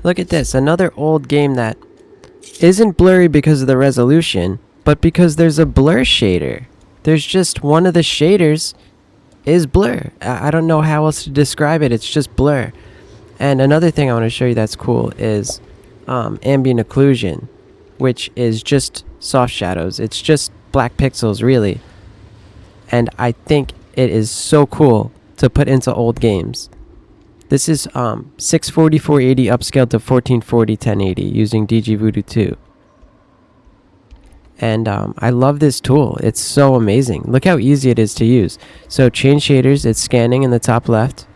Look at this, another old game that isn't blurry because of the resolution, but because there's a blur shader. There's just one of the shaders is blur. I don't know how else to describe it. It's just blur. And another thing I want to show you that's cool is ambient occlusion, which is just soft shadows. It's just black pixels, really. And I think it is so cool to put into old games. This is 640 480 upscaled to 1440 1080 using DG Voodoo 2. And I love this tool. It's so amazing. Look how easy it is to use. So change shaders, it's scanning in the top left.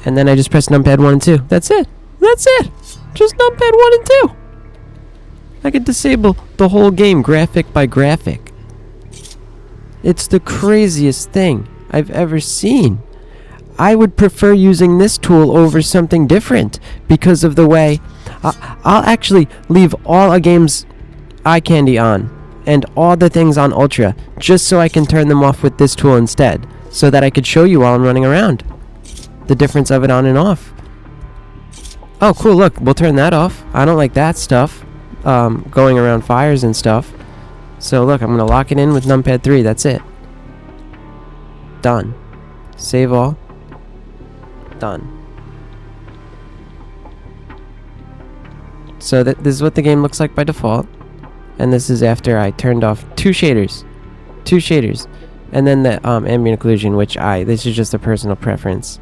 And then I just press numpad 1 and 2. That's it. That's it. Just numpad 1 and 2. I can disable the whole game graphic by graphic. It's the craziest thing I've ever seen. I would prefer using this tool over something different because of the way I'll actually leave all a game's eye candy on and all the things on Ultra just so I can turn them off with this tool instead, so that I could show you while I'm running around the difference of it on and off. Oh cool, look, we'll turn that off. I don't like that stuff, going around fires and stuff. So look, I'm gonna lock it in with numpad 3. That's it. Done. Save all. Done. So this is what the game looks like by default, and this is after I turned off two shaders, and then the ambient occlusion, which this is just a personal preference.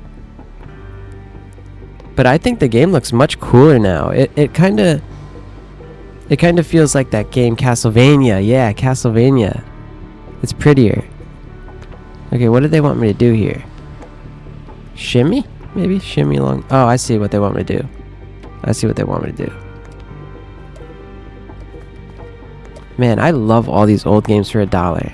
But I think the game looks much cooler now. It kind of feels like that game Castlevania. Yeah, Castlevania. It's prettier. Okay, what do they want me to do here? Shimmy? Maybe shimmy along. Oh, I see what they want me to do. Man, I love all these old games for $1.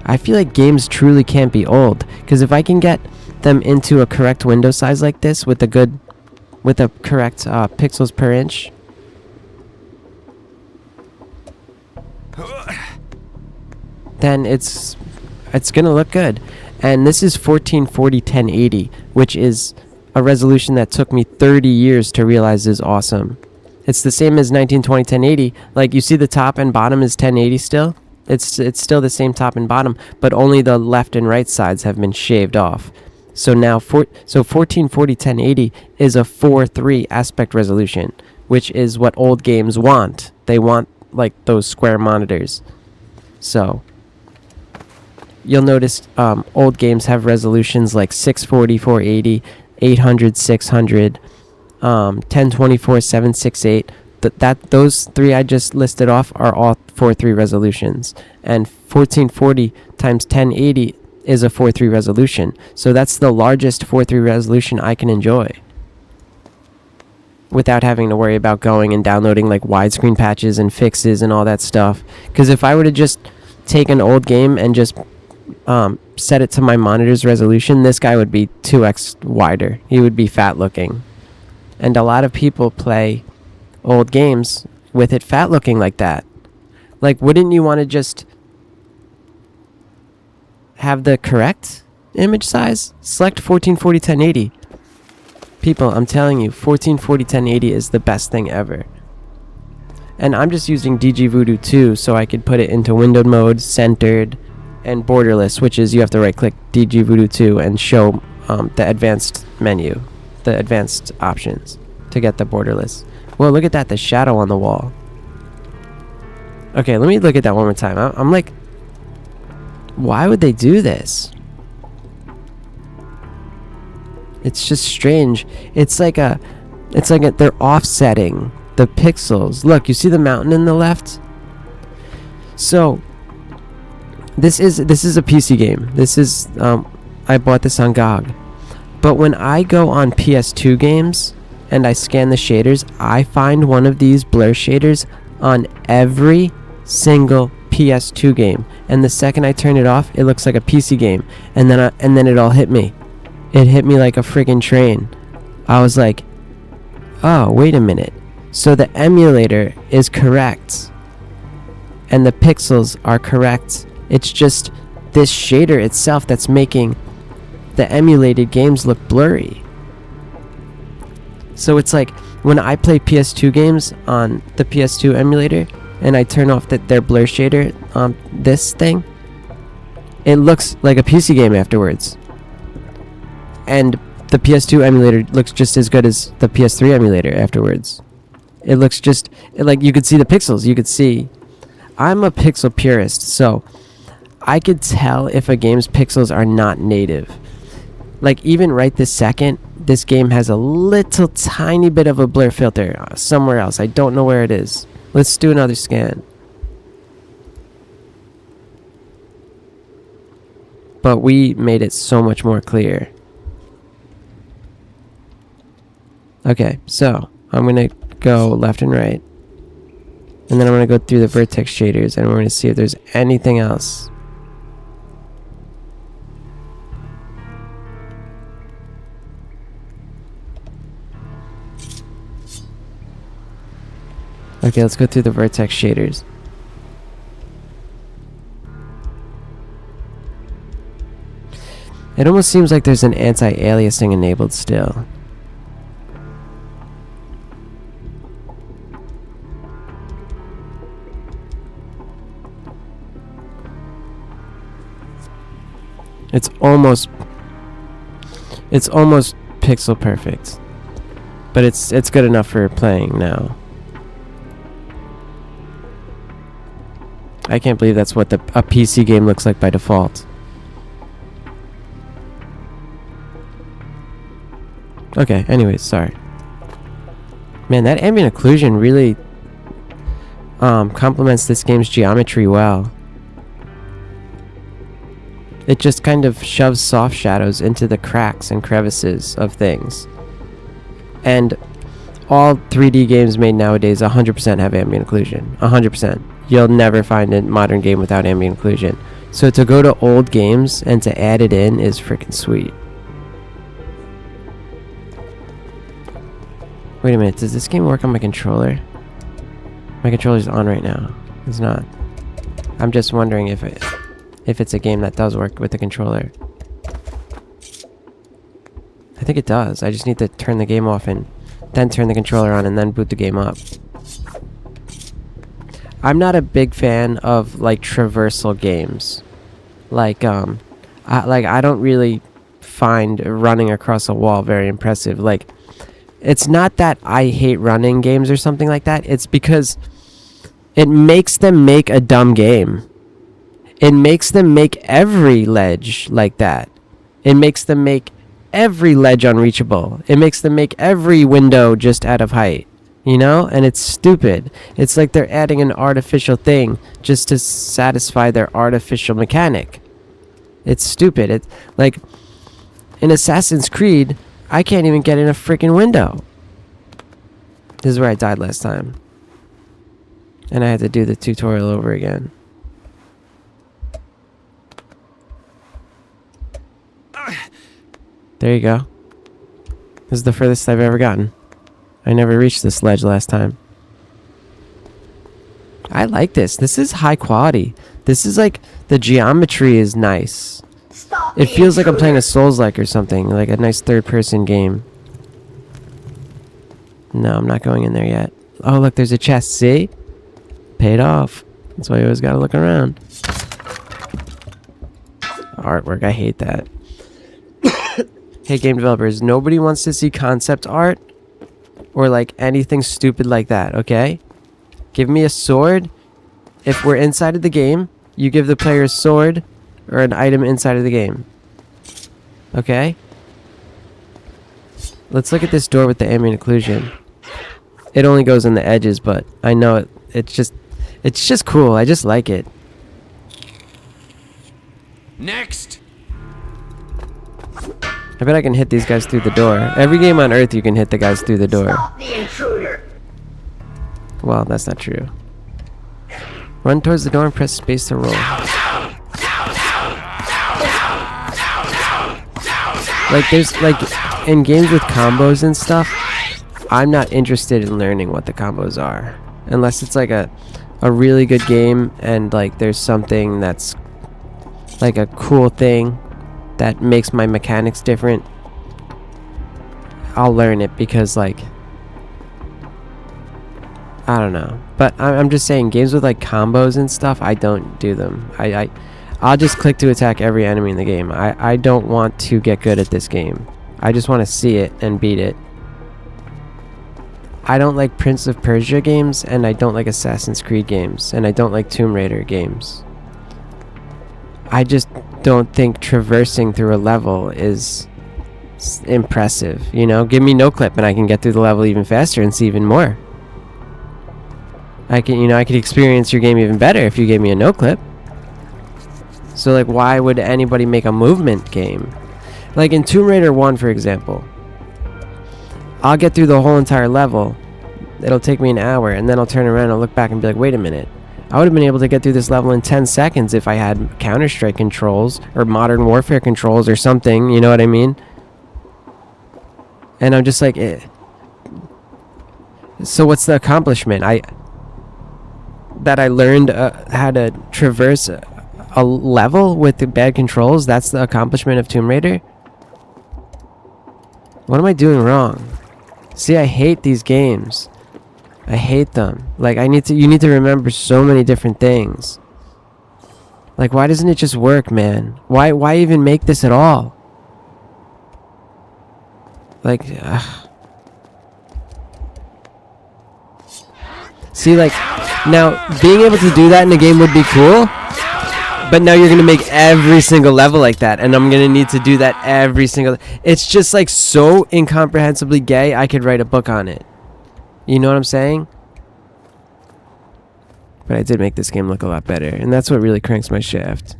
I feel like games truly can't be old, because if I can get them into a correct window size like this with a correct pixels per inch, then it's gonna look good. And this is 1440 1080, which is a resolution that took me 30 years to realize is awesome. It's the same as 1920 1080. Like, you see the top and bottom is 1080 still? It's still the same top and bottom, but only the left and right sides have been shaved off. So now 1440 1080 is a 4:3 aspect resolution, which is what old games want. They want like those square monitors. So you'll notice old games have resolutions like 640 480, 800 600, 1024 768. Those three I just listed off are all 4:3 resolutions, and 1440 times 1080 is a 4:3 resolution. So that's the largest 4:3 resolution I can enjoy without having to worry about going and downloading like widescreen patches and fixes and all that stuff. Because if I were to just take an old game and just set it to my monitor's resolution, this guy would be 2x wider. He would be fat looking. And a lot of people play old games with it fat looking like that. Like, wouldn't you want to just have the correct image size? Select 1440 1080. People, I'm telling you, 1440 1080 is the best thing ever. And I'm just using DG Voodoo 2 so I could put it into windowed mode, centered, and borderless, which is you have to right click DG Voodoo 2 and show the advanced menu, the advanced options to get the borderless. Well, look at that, the shadow on the wall. Okay, let me look at that one more time. I'm like, why would they do this? It's just strange. It's like they're offsetting the pixels. Look, you see the mountain in the left? So this is a PC game. This is I bought this on GOG. But when I go on PS2 games and I scan the shaders, I find one of these blur shaders on every single PS2 game. And the second I turn it off, it looks like a PC game. And then it all hit me. It hit me like a friggin' train. I was like, oh, wait a minute. So the emulator is correct. And the pixels are correct. It's just this shader itself that's making the emulated games look blurry. So it's like when I play PS2 games on the PS2 emulator and I turn off their blur shader on this thing, it looks like a PC game afterwards. And the PS2 emulator looks just as good as the PS3 emulator afterwards. It looks just like you could see the pixels. You could see. I'm a pixel purist, so I could tell if a game's pixels are not native. Like even right this second, this game has a little tiny bit of a blur filter somewhere else. I don't know where it is. Let's do another scan. But we made it so much more clear. Okay, so I'm going to go left and right. And then I'm going to go through the vertex shaders and we're going to see if there's anything else. Okay, let's go through the vertex shaders. It almost seems like there's an anti-aliasing enabled still. It's almost pixel perfect. But it's good enough for playing now. I can't believe that's what a PC game looks like by default. Okay, anyways, sorry. Man, that ambient occlusion really complements this game's geometry well. It just kind of shoves soft shadows into the cracks and crevices of things. And all 3D games made nowadays 100% have ambient occlusion. 100%. You'll never find a modern game without ambient occlusion. So to go to old games and to add it in is freaking sweet. Wait a minute, does this game work on my controller? My controller's on right now. It's not. I'm just wondering if it's a game that does work with the controller. I think it does. I just need to turn the game off and then turn the controller on and then boot the game up. I'm not a big fan of like traversal games. I don't really find running across a wall very impressive. Like, it's not that I hate running games or something like that. It's because it makes them make a dumb game. It makes them make every ledge like that. It makes them make every ledge unreachable. It makes them make every window just out of height. You know? And it's stupid. It's like they're adding an artificial thing just to satisfy their artificial mechanic. It's stupid. It's like in Assassin's Creed, I can't even get in a freaking window. This is where I died last time. And I had to do the tutorial over again. There you go. This is the furthest I've ever gotten. I never reached this ledge last time. I like this. This is high quality. This is like, the geometry is nice. It feels like I'm playing a Souls-like or something, like a nice third-person game. No, I'm not going in there yet. Oh, look, there's a chest. See? Paid off. That's why you always gotta look around. Artwork, I hate that. Hey, game developers, nobody wants to see concept art or like anything stupid like that, okay? Give me a sword. If we're inside of the game, you give the player a sword or an item inside of the game. Okay? Let's look at this door with the ambient occlusion. It only goes on the edges, but I know it's just cool. I just like it. Next. I bet I can hit these guys through the door. Every game on Earth, you can hit the guys through the door. Stop the intruder. Well, that's not true. Run towards the door and press space to roll. Like, there's, like, in games with combos and stuff, I'm not interested in learning what the combos are. Unless it's, like, a really good game and, like, there's something that's, like, a cool thing that makes my mechanics different. I'll learn it because, like, I don't know. But I'm just saying, games with like combos and stuff, I don't do them. I'll just click to attack every enemy in the game. I don't want to get good at this game. I just want to see it and beat it. I don't like Prince of Persia games, and I don't like Assassin's Creed games, and I don't like Tomb Raider games. I just don't think traversing through a level is impressive, you know? Give me no clip and I can get through the level even faster and see even more. I could experience your game even better if you gave me a no clip. So like, why would anybody make a movement game? Like in Tomb Raider 1, for example, I'll get through the whole entire level. It'll take me an hour, and then I'll turn around and look back and be like, wait a minute. I would have been able to get through this level in 10 seconds if I had Counter-Strike controls or Modern Warfare controls or something, you know what I mean? And I'm just like, so what's the accomplishment? That I learned how to traverse a level with the bad controls? That's the accomplishment of Tomb Raider? What am I doing wrong? See, I hate these games. I hate them. Like, you need to remember so many different things. Like, why doesn't it just work, man? Why even make this at all? Like, see, like, now, being able to do that in a game would be cool, but now you're going to make every single level like that, and I'm going to need to do that every single... It's just, like, so incomprehensibly gay, I could write a book on it. You know what I'm saying? But I did make this game look a lot better, and that's what really cranks my shaft.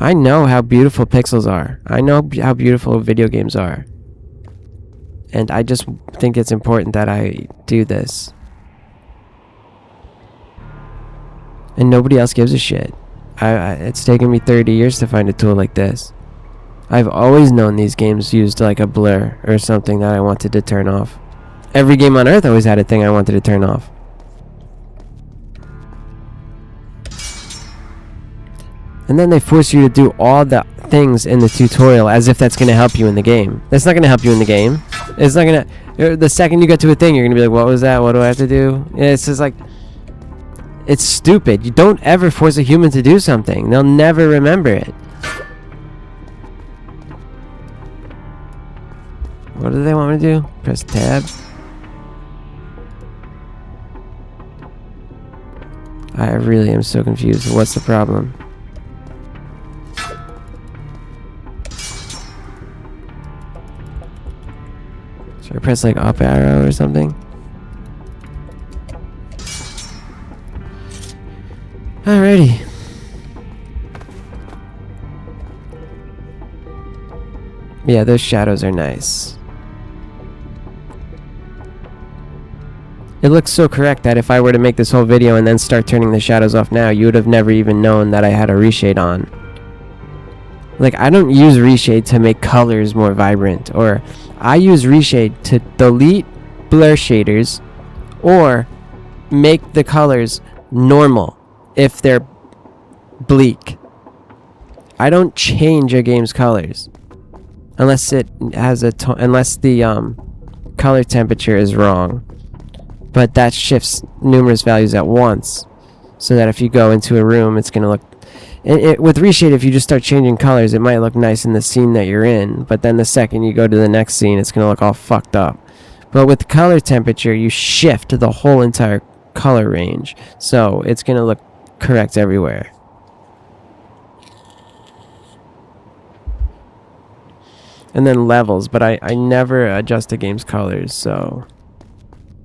I know how beautiful pixels are. I know how beautiful video games are. And I just think it's important that I do this. And nobody else gives a shit. It's taken me 30 years to find a tool like this. I've always known these games used like a blur or something that I wanted to turn off. Every game on Earth always had a thing I wanted to turn off. And then they force you to do all the things in the tutorial as if that's going to help you in the game. That's not going to help you in the game. It's not going to... The second you get to a thing, you're going to be like, what was that? What do I have to do? It's just like... It's stupid. You don't ever force a human to do something. They'll never remember it. What do they want me to do? Press tab. I really am so confused. What's the problem? Should I press like up arrow or something? Alrighty. Yeah, those shadows are nice. It looks so correct that if I were to make this whole video and then start turning the shadows off now, you would have never even known that I had a reshade on. Like, I don't use reshade to make colors more vibrant, or I use reshade to delete blur shaders or make the colors normal if they're bleak. I don't change a game's colors unless it has unless the color temperature is wrong. But that shifts numerous values at once, so that if you go into a room, it's gonna look... with reshade, if you just start changing colors, it might look nice in the scene that you're in, but then the second you go to the next scene, it's gonna look all fucked up. But with color temperature, you shift the whole entire color range, so it's gonna look correct everywhere. And then levels, but I never adjust a game's colors, so...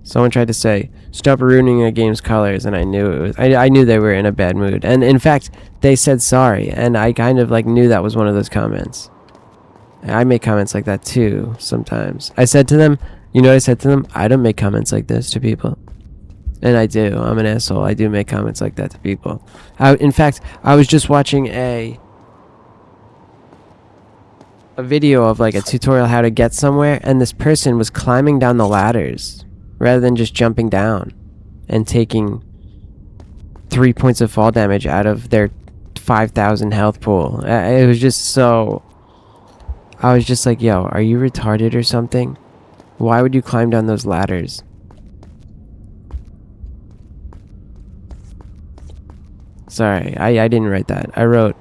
Someone tried to say, stop ruining a game's colors, and I knew it was... I knew they were in a bad mood. And in fact, they said sorry, and I kind of like knew that was one of those comments. I make comments like that too, sometimes. I said to them, you know what I said to them? I don't make comments like this to people. And I do. I'm an asshole. I do make comments like that to people. In fact, I was just watching a video of like a tutorial how to get somewhere, and this person was climbing down the ladders rather than just jumping down and taking 3 points of fall damage out of their 5,000 health pool. It was just so... I was just like, yo, are you retarded or something? Why would you climb down those ladders? Sorry, I didn't write that. I wrote...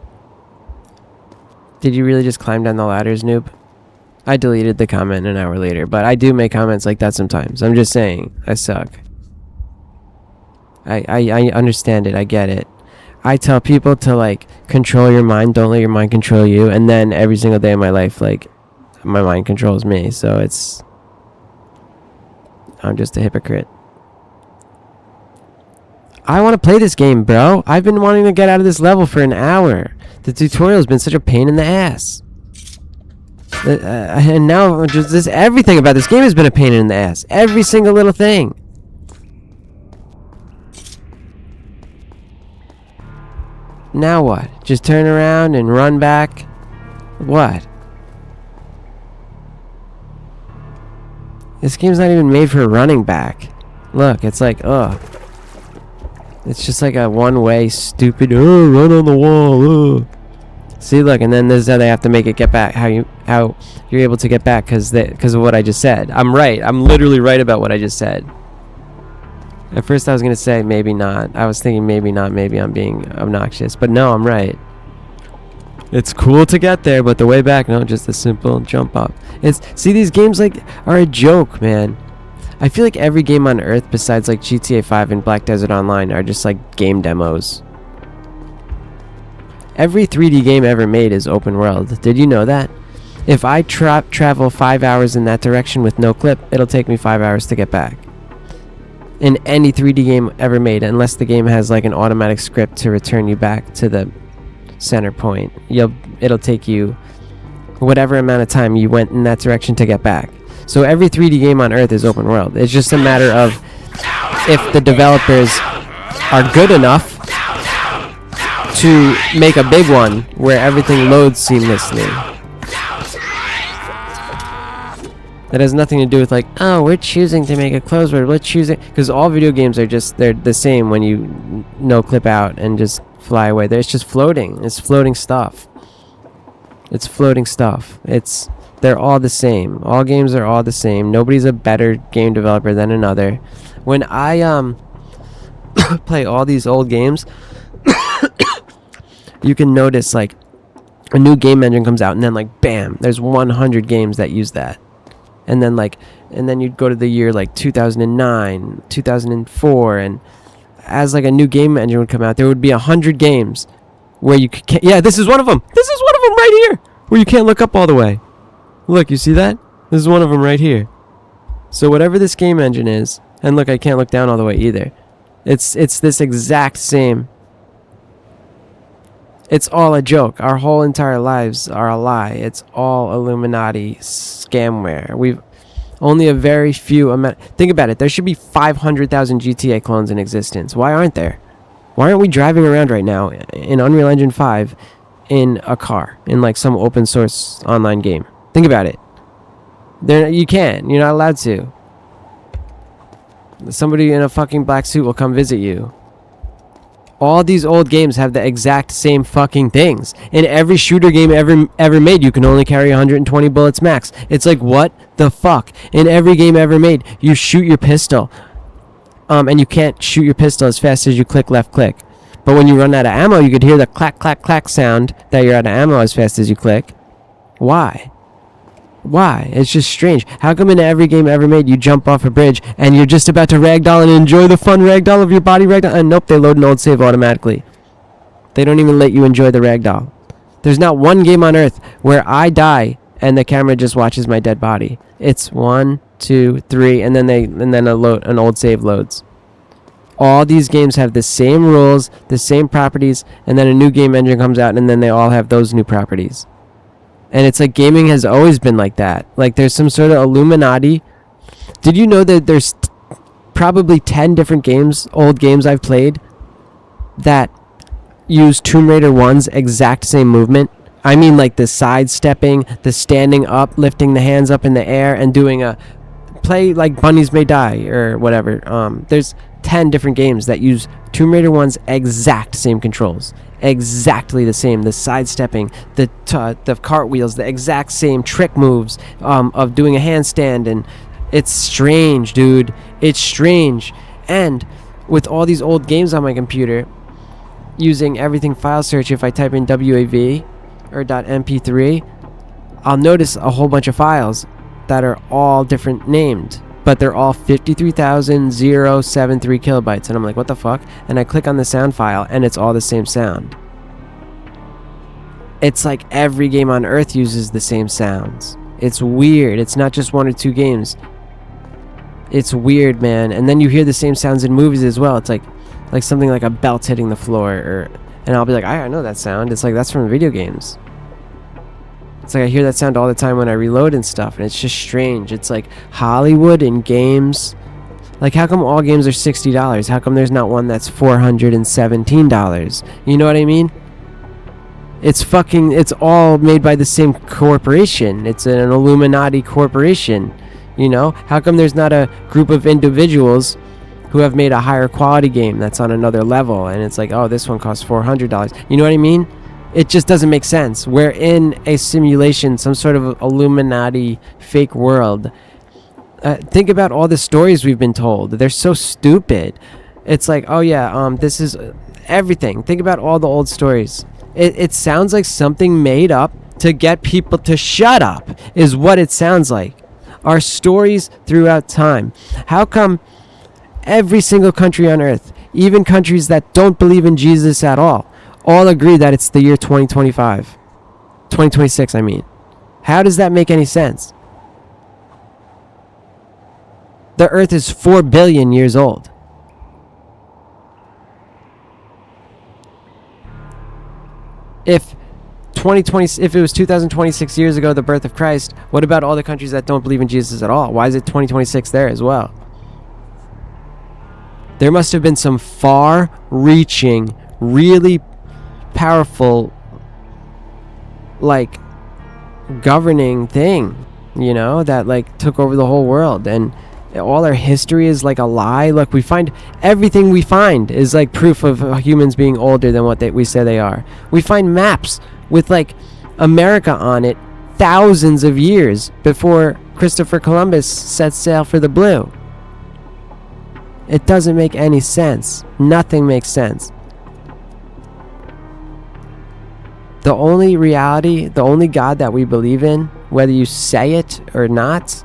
Did you really just climb down the ladders, noob? I deleted the comment an hour later, but I do make comments like that sometimes. I'm just saying, I suck. I understand it, I get it. I tell people to, like, control your mind, don't let your mind control you, and then every single day of my life, like, my mind controls me, so it's... I'm just a hypocrite. I want to play this game, bro. I've been wanting to get out of this level for an hour. The tutorial's been such a pain in the ass. And now, just this, everything about this game has been a pain in the ass. Every single little thing. Now what? Just turn around and run back? What? This game's not even made for running back. Look, it's like, ugh. It's just like a one-way, stupid, run on the wall, See, look, and then this is how they have to make it get back. How you're able to get back because of what I just said. I'm right. I'm literally right about what I just said. At first I was going to say maybe not. I was thinking maybe not. Maybe I'm being obnoxious. But no, I'm right. It's cool to get there, but the way back, no, just a simple jump up. See, these games like are a joke, man. I feel like every game on Earth besides like GTA 5 and Black Desert Online are just like game demos. Every 3D game ever made is open world. Did you know that? If I travel 5 hours in that direction with no clip, it'll take me 5 hours to get back. In any 3D game ever made, unless the game has like an automatic script to return you back to the center point, it'll take you whatever amount of time you went in that direction to get back. So every 3D game on Earth is open world. It's just a matter of if the developers are good enough to make a big one where everything loads seamlessly. That has nothing to do with like, oh, we're choosing to make a closed world. We're choosing, because all video games are just, they're the same when you no clip out and just fly away. It's just floating. It's floating stuff. It's floating stuff. They're all the same. All games are all the same. Nobody's a better game developer than another. When I play all these old games, you can notice like a new game engine comes out and then like bam, there's 100 games that use that. And then you'd go to the year like 2009, 2004, and as like a new game engine would come out, there would be 100 games where you can't, yeah, this is one of them. This is one of them right here, where you can't look up all the way. Look, you see that? This is one of them right here. So whatever this game engine is, and look, I can't look down all the way either. It's this exact same. It's all a joke. Our whole entire lives are a lie. It's all Illuminati scamware. We've only a very few amount. Think about it. There should be 500,000 GTA clones in existence. Why aren't there? Why aren't we driving around right now in Unreal Engine 5 in a car in like some open source online game? Think about it. You can't. You're not allowed to. Somebody in a fucking black suit will come visit you. All these old games have the exact same fucking things. In every shooter game ever made, you can only carry 120 bullets max. It's like, what the fuck? In every game ever made, you shoot your pistol. And you can't shoot your pistol as fast as you click left click. But when you run out of ammo, you could hear the clack, clack, clack sound that you're out of ammo as fast as you click. Why? Why? It's just strange. How come in every game ever made you jump off a bridge and you're just about to ragdoll and enjoy the fun ragdoll of your body ragdoll? And nope, they load an old save automatically. They don't even let you enjoy the ragdoll. There's not one game on Earth where I die and the camera just watches my dead body. It's 1, 2, 3, and then an old save loads. All these games have the same rules, the same properties, and then a new game engine comes out and then they all have those new properties. And it's like gaming has always been like that. Like there's some sort of Illuminati. Did you know that there's probably 10 different games, old games I've played, that use Tomb Raider 1's exact same movement? I mean like the sidestepping, the standing up, lifting the hands up in the air, and doing a play like Bunnies May Die or whatever. There's 10 different games that use Tomb Raider 1's exact same controls. Exactly the same. The sidestepping, the cartwheels, the exact same trick moves of doing a handstand. And it's strange, dude. It's strange. And with all these old games on my computer, using everything file search, if I type in WAV or .mp3, I'll notice a whole bunch of files that are all different named, but they're all 53,073 kilobytes. And I'm like, what the fuck? And I click on the sound file and it's all the same sound. It's like every game on Earth uses the same sounds. It's weird. It's not just one or two games. It's weird, man. And then you hear the same sounds in movies as well. It's like something like a belt hitting the floor, and I'll be like, I know that sound. It's like, that's from video games. It's like I hear that sound all the time when I reload and stuff, and it's just strange. It's like Hollywood and games. Like, how come all games are $60? How come there's not one that's $417? You know what I mean? It's all made by the same corporation. It's an Illuminati corporation. You know? How come there's not a group of individuals who have made a higher quality game that's on another level, and it's like, oh, this one costs $400? You know what I mean? It just doesn't make sense. We're in a simulation, some sort of Illuminati fake world. Think about all the stories we've been told. They're so stupid. It's like, oh yeah, this is everything. Think about all the old stories. It sounds like something made up to get people to shut up, is what it sounds like. Our stories throughout time. How come every single country on Earth, even countries that don't believe in Jesus at all agree that it's the year 2025? 2026, I mean. How does that make any sense? The Earth is 4 billion years old. If it was 2026 years ago, the birth of Christ, what about all the countries that don't believe in Jesus at all? Why is it 2026 there as well? There must have been some far-reaching, really powerful, like, governing thing, you know, that like took over the whole world, and all our history is like a lie. Look, everything we find is like proof of humans being older than what we say they are. We find maps with like America on it thousands of years before Christopher Columbus set sail for the blue. It doesn't make any sense. Nothing makes sense. The only reality, the only God that we believe in, whether you say it or not,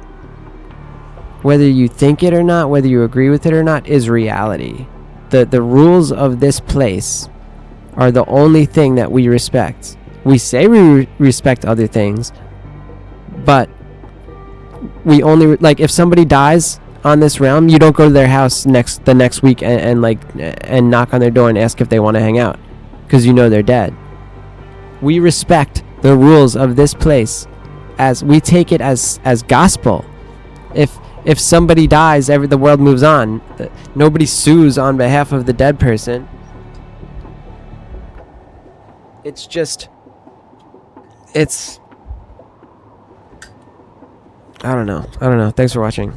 whether you think it or not, whether you agree with it or not, is reality. The rules of this place are the only thing that we respect. We say we respect other things, but we only, like, if somebody dies on this realm, you don't go to their house the next week and knock on their door and ask if they want to hang out, because you know they're dead. We respect the rules of this place, as we take it as gospel. If somebody dies, the world moves on. Nobody sues on behalf of the dead person. It's just, I don't know. Thanks for watching.